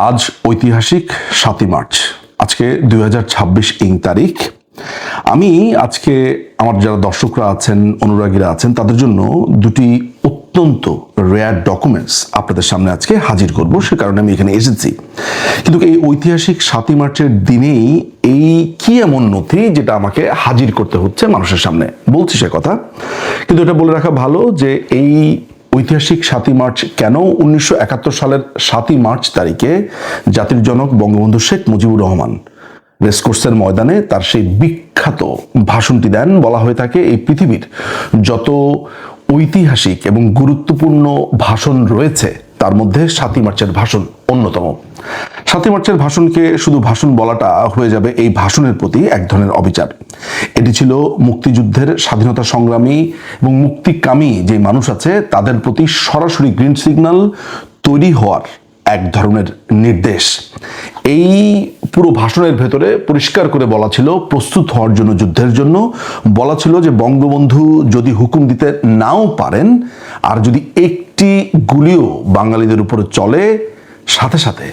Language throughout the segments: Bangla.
আজ ঐতিহাসিক 7ই মার্চ। আজকে 2026 তারিখ। আমি আজকে আমার যারা দর্শকরা আছেন, অনুরাগীরা আছেন, তাদের জন্য দুটি অত্যন্ত রেয়ার ডকুমেন্টস আপনাদের সামনে আজকে হাজির করব। সে কারণে আমি এখানে এসেছি। কিন্তু এই ঐতিহাসিক 7ই মার্চের দিনেই এই কি এমন নথি যেটা আমাকে হাজির করতে হচ্ছে মানুষের সামনে, বলছি সে কথা। কিন্তু এটা বলে রাখা ভালো যে এই ঐতিহাসিক 7ই মার্চ কেন 1971 সালের 7ই মার্চ তারিখে জাতির জনক বঙ্গবন্ধু শেখ মুজিবুর রহমান রেসকোর্সের ময়দানে তার সেই বিখ্যাত ভাষণটি দেন। বলা হয়ে থাকে এই পৃথিবীর যত ঐতিহাসিক এবং গুরুত্বপূর্ণ ভাষণ রয়েছে তার মধ্যে 7ই মার্চের ভাষণ অন্যতম। 7ই মার্চের ভাষণকে শুধু ভাষণ বলাটা হয়ে যাবে এই ভাষণের প্রতি এক ধরনের অবিচার। এটি ছিল মুক্তিযুদ্ধের, স্বাধীনতা সংগ্রামী এবং মুক্তিকামী যে মানুষ আছে তাদের প্রতি সরাসরি গ্রিন সিগন্যাল তৈরি হওয়ার এক ধরনের নির্দেশ। এই পুরো ভাষণের ভেতরে পরিষ্কার করে বলা ছিল প্রস্তুত হওয়ার জন্য, যুদ্ধের জন্য। বলা ছিল যে বঙ্গবন্ধু যদি হুকুম দিতে নাও পারেন, আর যদি একটি গুলিও বাঙালিদের উপরে চলে, সাথে সাথে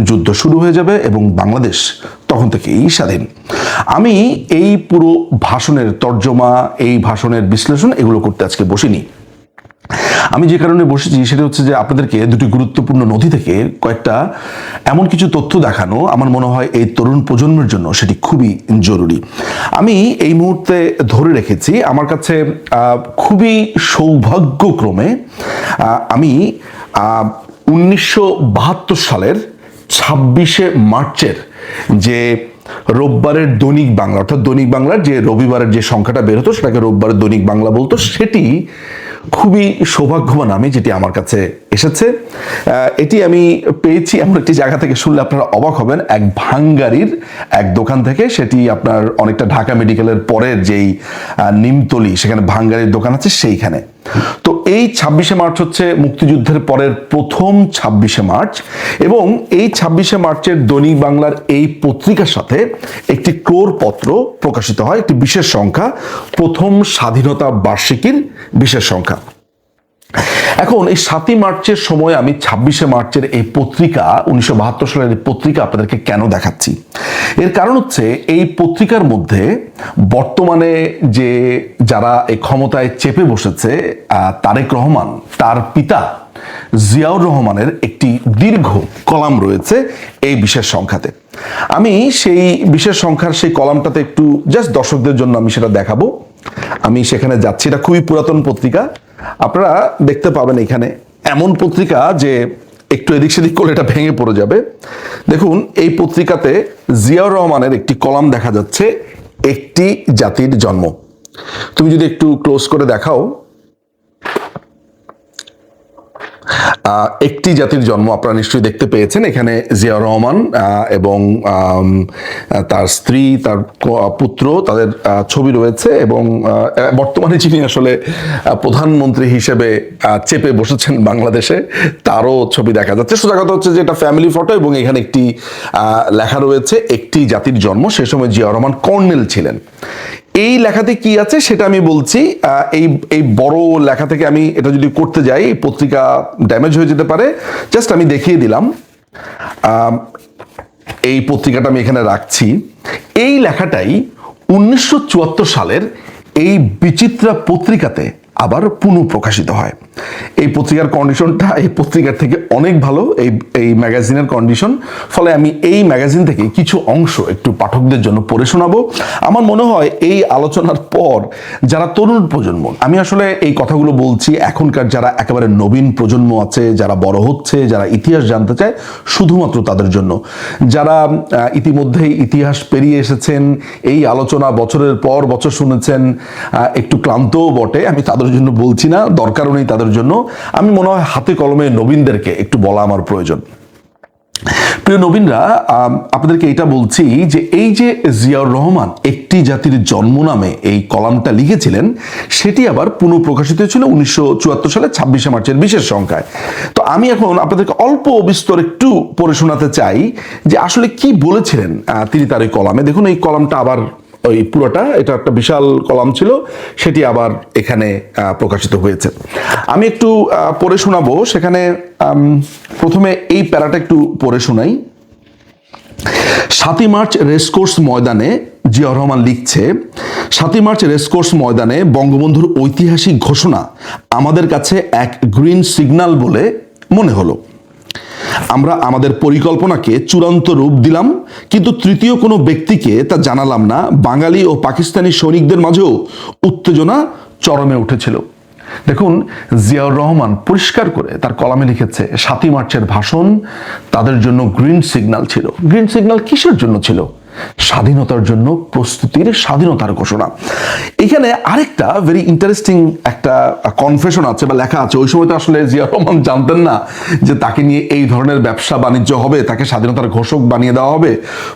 যুদ্ধ শুরু হয়ে যাবে এবং বাংলাদেশ তখন থেকেই স্বাধীন। আমি এই পুরো ভাষণের তর্জমা, এই ভাষণের বিশ্লেষণ এগুলো করতে আজকে বসিনি। আমি যে কারণে বসেছি সেটা হচ্ছে যে আপনাদেরকে দুটি গুরুত্বপূর্ণ নথি থেকে কয়েকটা এমন কিছু তথ্য দেখানো আমার মনে হয় এই তরুণ প্রজন্মের জন্য সেটি খুবই জরুরি। আমি এই মুহূর্তে ধরে রেখেছি, আমার কাছে খুবই সৌভাগ্যক্রমে আমি 1972 সালের 26শে মার্চের যে রোববারের দৈনিক বাংলা, অর্থাৎ দৈনিক বাংলার যে রবিবারের যে সংখ্যাটা বের হতো সেটাকে রোববারের দৈনিক বাংলা বলতো, সেটি খুবই সৌভাগ্যবান আমি যেটি আমার কাছে এসেছে। এটি আমি পেয়েছি এমন একটি জায়গা থেকে, শুনলে আপনারা অবাক হবেন, এক ভাঙ্গারির এক দোকান থেকে। সেটি আপনার অনেকটা ঢাকা মেডিকেলের পরের যেই নিমতলি, সেখানে ভাঙ্গারির দোকান আছে সেইখানে। তো এই 26শে মার্চ হচ্ছে মুক্তিযুদ্ধের পরের প্রথম 26শে মার্চ, এবং এই 26শে মার্চের দৈনিক বাংলার এই পত্রিকার সাথে একটি ক্রোড়পত্র প্রকাশিত হয়, একটি বিশেষ সংখ্যা, প্রথম স্বাধীনতা বার্ষিকীর বিশেষ সংখ্যা। এখন এই 7ই মার্চের সময় আমি 26শে মার্চের এই পত্রিকা, 1972 সালের এই পত্রিকা আপনাদেরকে কেন দেখাচ্ছি? এর কারণ হচ্ছে এই পত্রিকার মধ্যে বর্তমানে যে যারা এই ক্ষমতায় চেপে বসেছে, তারেক রহমান, তার পিতা জিয়াউর রহমানের একটি দীর্ঘ কলাম রয়েছে এই বিশেষ সংখ্যাতে। আমি সেই বিশেষ সংখ্যার সেই কলামটাতে একটু জাস্ট দর্শকদের জন্য আমি সেটা দেখাবো। আমি সেখানে যাচ্ছি। এটা খুবই পুরাতন পত্রিকা, আপনারা দেখতে পাবেন এখানে এমন পত্রিকা যে একটু এদিক সেদিক করলে এটা ভেঙে পড়ে যাবে। দেখুন, এই পত্রিকাতে জিয়াউর রহমানের একটি কলাম দেখা যাচ্ছে, একটি জাতির জন্ম। তুমি যদি একটু ক্লোজ করে দেখাও, একটি জাতির জন্ম আপনারা নিশ্চয়ই দেখতে পেয়েছেন। এখানে জিয়াউর রহমান এবং তার স্ত্রী, তার পুত্র, তাদের ছবি রয়েছে, এবং বর্তমানে যিনি আসলে প্রধানমন্ত্রী হিসেবে চেপে বসেছেন বাংলাদেশে, তারও ছবি দেখা যাচ্ছে। সোজা কথা হচ্ছে যে এটা ফ্যামিলি ফটো, এবং এখানে একটি লেখা রয়েছে একটি জাতির জন্ম। সে সময় জিয়াউর রহমান কর্নেল ছিলেন। এই লেখাতে কি আছে সেটা আমি বলছি। এই বড় লেখা থেকে আমি এটা যদি করতে যাই, এই পত্রিকা ড্যামেজ হয়ে যেতে পারে। জাস্ট আমি দেখিয়ে দিলাম। এই পত্রিকাটা আমি এখানে রাখছি। এই লেখাটাই 1974 সালের এই বিচিত্রা পত্রিকাতে আবার পুনঃপ্রকাশিত হয়। এই পত্রিকার কন্ডিশনটা এই পত্রিকার থেকে অনেক ভালো, এই ম্যাগাজিনের কন্ডিশন। ফলে আমি এই ম্যাগাজিন থেকে কিছু অংশ একটু পাঠকদের জন্য পড়ে শোনাবো। আমার মনে হয় এই আলোচনার পর যারা তরুণ প্রজন্ম, আমি আসলে এই কথাগুলো বলছি এখনকার যারা একেবারে নবীন প্রজন্ম আছে, যারা বড় হচ্ছে, যারা ইতিহাস জানতে চায়, শুধুমাত্র তাদের জন্য। যারা ইতিমধ্যেই ইতিহাস পেরিয়ে এসেছেন, এই আলোচনা বছরের পর বছর শুনেছেন, একটু ক্লান্তও বটে, আমি তাদের জন্য বলছি না, দরকারও নেই তাদের জন্য। আমি মনে হয় হাতে কলমে নবীনদেরকে একটু বলা আমার প্রয়োজন। প্রিয় নবীনরা, আপনাদেরকে এটা বলছি যে এই যে জিয়াউর রহমান একটি জাতির জন্ম নামে এই কলামটা লিখেছিলেন, সেটি আবার পুনঃপ্রকাশিত ছিল 1974 সালে 26শে মার্চের বিশেষ সংখ্যায়। তো আমি এখন আপনাদেরকে অল্প বিস্তর একটু পড়ে শোনাতে চাই যে আসলে কি বলেছিলেন তিনি তার এই কলামে। দেখুন, এই কলামটা আবার ওই পুরোটা, এটা একটা বিশাল কলাম ছিল, সেটি আবার এখানে প্রকাশিত হয়েছে। আমি একটু পড়ে শোনাবো। সেখানে প্রথমে এই প্যারাটা একটু পড়ে শোনাই। 7ই মার্চ রেসকোর্স ময়দানে জিয়াউর রহমান লিখছে, 7ই মার্চ রেসকোর্স ময়দানে বঙ্গবন্ধুর ঐতিহাসিক ঘোষণা আমাদের কাছে এক গ্রিন সিগন্যাল বলে মনে হলো। আমরা আমাদের পরিকল্পনাকে চূড়ান্ত রূপ দিলাম, কিন্তু তৃতীয় কোনো ব্যক্তিকে তা জানালাম না। বাঙালি ও পাকিস্তানি সৈনিকদের মাঝেও উত্তেজনা চরমে উঠেছিল। দেখুন, জিয়াউর রহমান পরিষ্কার করে তার কলামে লিখেছে 7ই মার্চের ভাষণ তাদের জন্য গ্রিন সিগন্যাল ছিল। গ্রিন সিগন্যাল কিসের জন্য ছিল? স্বাধীনতার জন্য প্রস্তুতির, স্বাধীনতার ঘোষণা। এখানে আরেকটা ভেরি ইন্টারেস্টিং একটা কনফেশন আছে বা লেখা আছে। ওই সময় তো আসলে জিয়াউর রহমান জানতেন না যে তাকে নিয়ে এই ধরনের ব্যবসা বাণিজ্য হবে, তাকে স্বাধীনতার ঘোষক বানিয়ে দেওয়া হবে।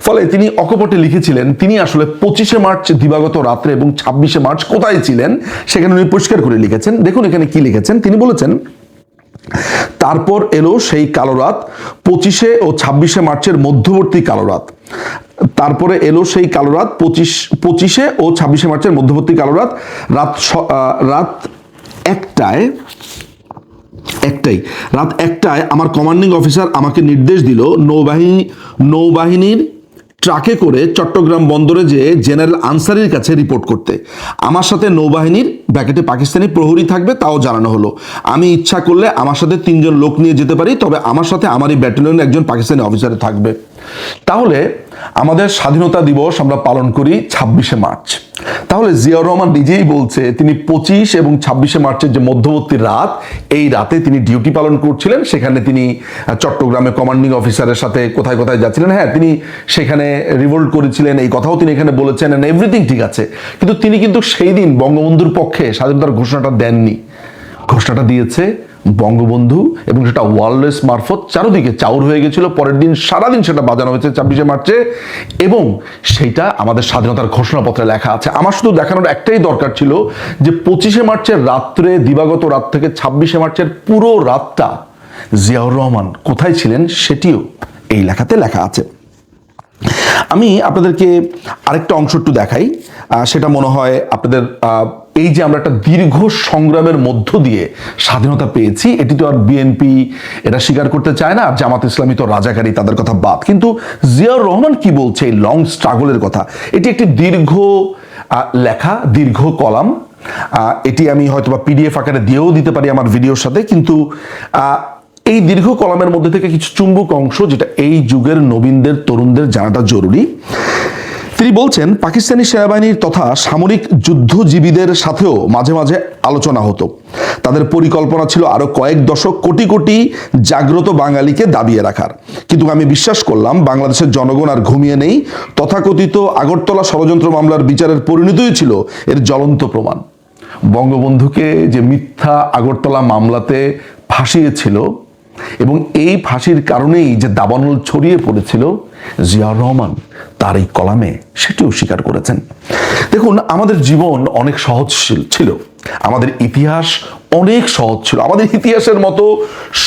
ফলে তিনি অকপটে লিখেছিলেন তিনি আসলে 25শে মার্চ দিবাগত রাত্রে এবং 26শে মার্চ কোথায় ছিলেন সেখানে উনি পরিষ্কার করে লিখেছেন। দেখুন এখানে কি লিখেছেন। তিনি বলেছেন, তারপর এলো সেই কালো রাত, 25শে ও 26শে মার্চের মধ্যবর্তী কালো রাত। তারপরে এলো সেই কালো রাত, 25শে ও 26শে মার্চের মধ্যবর্তী কালো রাত। রাত একটায় আমার কমান্ডিং অফিসার আমাকে নির্দেশ দিল নৌবাহিনীর ট্রাকে করে চট্টগ্রাম বন্দরে যেয়ে জেনারেল আনসারির কাছে রিপোর্ট করতে। আমার সাথে নৌবাহিনীর ব্যাকেটে পাকিস্তানি প্রহরী থাকবে, তাও জানানো হলো। আমি ইচ্ছা করলে আমার সাথে 3 জন লোক নিয়ে যেতে পারি, তবে আমার সাথে আমারই ব্যাটালিয়নের একজন পাকিস্তানি অফিসার থাকবে। তাহলে আমাদের স্বাধীনতা দিবস আমরা পালন করি 26শে মার্চ। তাহলে জিয়াউর রহমান নিজেই বলছে তিনি 25 এবং 26শে মার্চের যে মধ্যবর্তী রাত, এই রাতে তিনি ডিউটি পালন করছিলেন। সেখানে তিনি চট্টগ্রামে কমান্ডিং অফিসারের সাথে কোথায় কোথায় যাচ্ছিলেন। হ্যাঁ, তিনি সেখানে রিভোল্ট করেছিলেন, এই কথাও তিনি এখানে বলেছেন, এন্ড এভরিথিং ঠিক আছে। কিন্তু তিনি কিন্তু সেই দিন বঙ্গবন্ধুর পক্ষে স্বাধীনতার ঘোষণাটা দেননি। ঘোষণাটা দিয়েছে বঙ্গবন্ধু, এবং সেটা ওয়ারলেস মারফত চারদিকে চাউর হয়ে গেছিল। পরের দিন সারাদিন সেটা বাজানো হয়েছে 26শে মার্চে, এবং সেইটা আমাদের স্বাধীনতার ঘোষণাপত্রে লেখা আছে। আমার শুধু দেখানোর একটাই দরকার ছিল যে 25শে মার্চের রাত্রে, দিবাগত রাত থেকে 26শে মার্চের পুরো রাতটা জিয়াউর রহমান কোথায় ছিলেন সেটিও এই লেখাতে লেখা আছে। আমি আপনাদেরকে আরেকটা অংশ একটু দেখাই, সেটা মনে হয় আপনাদের এই যে আমরা একটা দীর্ঘ সংগ্রামের মধ্য দিয়ে স্বাধীনতা পেয়েছি, এটি তো আর বিএনপি এটা স্বীকার করতে চায় না, জামাত ইসলামী তো রাজাকারী, তাদের কথা বাদ। কিন্তু জিয়াউর রহমান কি বলছে এই লং স্ট্রাগলের কথা? এটি একটি দীর্ঘ লেখা, দীর্ঘ কলাম। এটি আমি হয়তোবা পিডিএফ আকারে দিয়েও দিতে পারি আমার ভিডিওর সাথে, কিন্তু এই দীর্ঘ কলামের মধ্যে থেকে কিছু চুম্বক অংশ যেটা এই যুগের নবীনদের, তরুণদের জানাটা জরুরি। তিনি বলছেন, পাকিস্তানি সেনাবাহিনীর তথা সামরিক যুদ্ধজীবীদের সাথেও মাঝে মাঝে আলোচনা হতো। তাদের পরিকল্পনা ছিল আরো কয়েক দশক কোটি কোটি জাগ্রত বাঙালিকে দাবিয়ে রাখার। কিন্তু আমি বিশ্বাস করলাম বাংলাদেশের জনগণ আর ঘুমিয়ে নেই। তথাকথিত আগরতলা ষড়যন্ত্র মামলার বিচারের পরিণতিই ছিল এর জ্বলন্ত প্রমাণ। বঙ্গবন্ধুকে যে মিথ্যা আগরতলা মামলাতে ফাঁসিয়েছিল, এবং এই ফাঁসির কারণেই যে দাবানল ছড়িয়ে পড়েছিল, জিয়াউর রহমান তার এই কলামে সেটিও স্বীকার করেছেন। দেখুন, আমাদের জীবন অনেক সহজ ছিল, আমাদের ইতিহাস অনেক সহজ ছিল। আমাদের ইতিহাসের মতো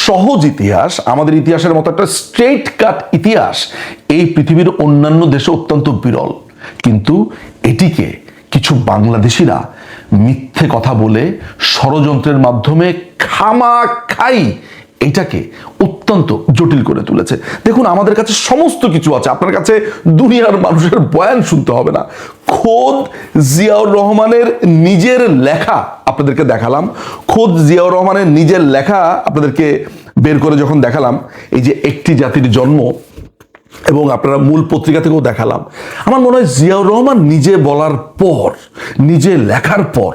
সহজ ইতিহাস, আমাদের ইতিহাসের মতো একটা স্ট্রেট কাট ইতিহাস এই পৃথিবীর অন্যান্য দেশে অত্যন্ত বিরল। কিন্তু এটিকে কিছু বাংলাদেশিরা মিথ্যে কথা বলে ষড়যন্ত্রের মাধ্যমে খামাখাই এটাকে অত্যন্ত জটিল করে তুলেছে। দেখুন, আমাদের কাছে সমস্ত কিছু আছে, আপনার কাছে দুনিয়ার মানুষের বয়ান শুনতে হবে না। খোদ জিয়াউর রহমানের নিজের লেখা আপনাদেরকে দেখালাম, খোদ জিয়াউর রহমানের নিজের লেখা আপনাদেরকে বের করে যখন দেখালাম, এই যে একটি জাতির জন্ম, এবং আপনারা মূল পত্রিকা থেকেও দেখালাম, আমার মনে হয় জিয়াউর রহমান নিজে বলার পর, নিজে লেখার পর,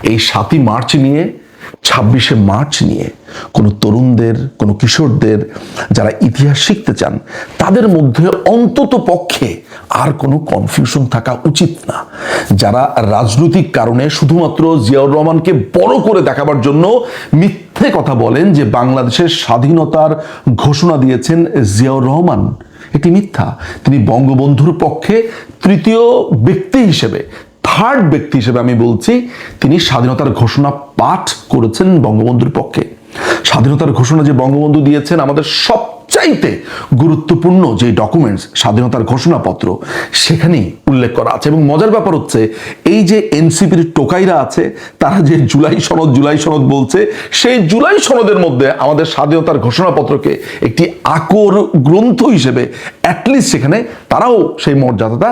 এই 7ই মার্চ নিয়ে, 26শে মার্চ নিয়ে কোনো তরুণদের, কোনো কিশোরদের যারা ইতিহাস শিখতে চান, তাদের মধ্যে অন্তত পক্ষে আর কোনো কনফিউশন থাকা উচিত না। যারা রাজনৈতিক কারণে শুধুমাত্র জিয়াউর রহমানকে বড় করে দেখাবার জন্য মিথ্যে কথা বলেন যে বাংলাদেশের স্বাধীনতার ঘোষণা দিয়েছেন জিয়াউর রহমান, এটি মিথ্যা। তিনি বঙ্গবন্ধুর পক্ষে তৃতীয় ব্যক্তি হিসেবে, থার্ড ব্যক্তি হিসেবে আমি বলছি, তিনি স্বাধীনতার ঘোষণা পাঠ করেছেন বঙ্গবন্ধুর পক্ষে। স্বাধীনতার ঘোষণা যে বঙ্গবন্ধু দিয়েছেন আমাদের সবচেয়ে সবচাইতে গুরুত্বপূর্ণ যে ডকুমেন্টস স্বাধীনতার ঘোষণাপত্র সেখানেই উল্লেখ করা আছে। এবং মজার ব্যাপার হচ্ছে এই যে এনসিপির টোকাইরা আছে তারা যে জুলাই সনদ বলছে, সেই জুলাই সনদের মধ্যে আমাদের স্বাধীনতার ঘোষণাপত্রকে একটি আকর গ্রন্থ হিসেবে অ্যাটলিস্ট সেখানে তারাও সেই মর্যাদাটা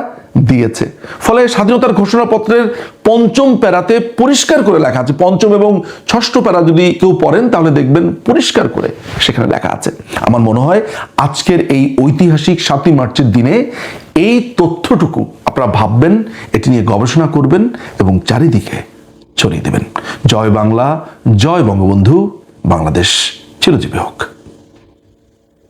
দিয়েছে। ফলে স্বাধীনতার ঘোষণাপত্রের পঞ্চম প্যারাতে পরিষ্কার করে লেখা আছে, পঞ্চম এবং ষষ্ঠ প্যারা যদি কেউ পড়েন তাহলে দেখবেন পরিষ্কার করে সেখানে লেখা আছে। আমার মনে হয় আজকের এই ঐতিহাসিক 7ই মার্চের দিনে এই তথ্যটুকু আপনারা ভাববেন, এটি নিয়ে গবেষণা করবেন এবং চারিদিকে ছড়িয়ে দেবেন। জয় বাংলা, জয় বঙ্গবন্ধু, বাংলাদেশ চিরজীবী হোক।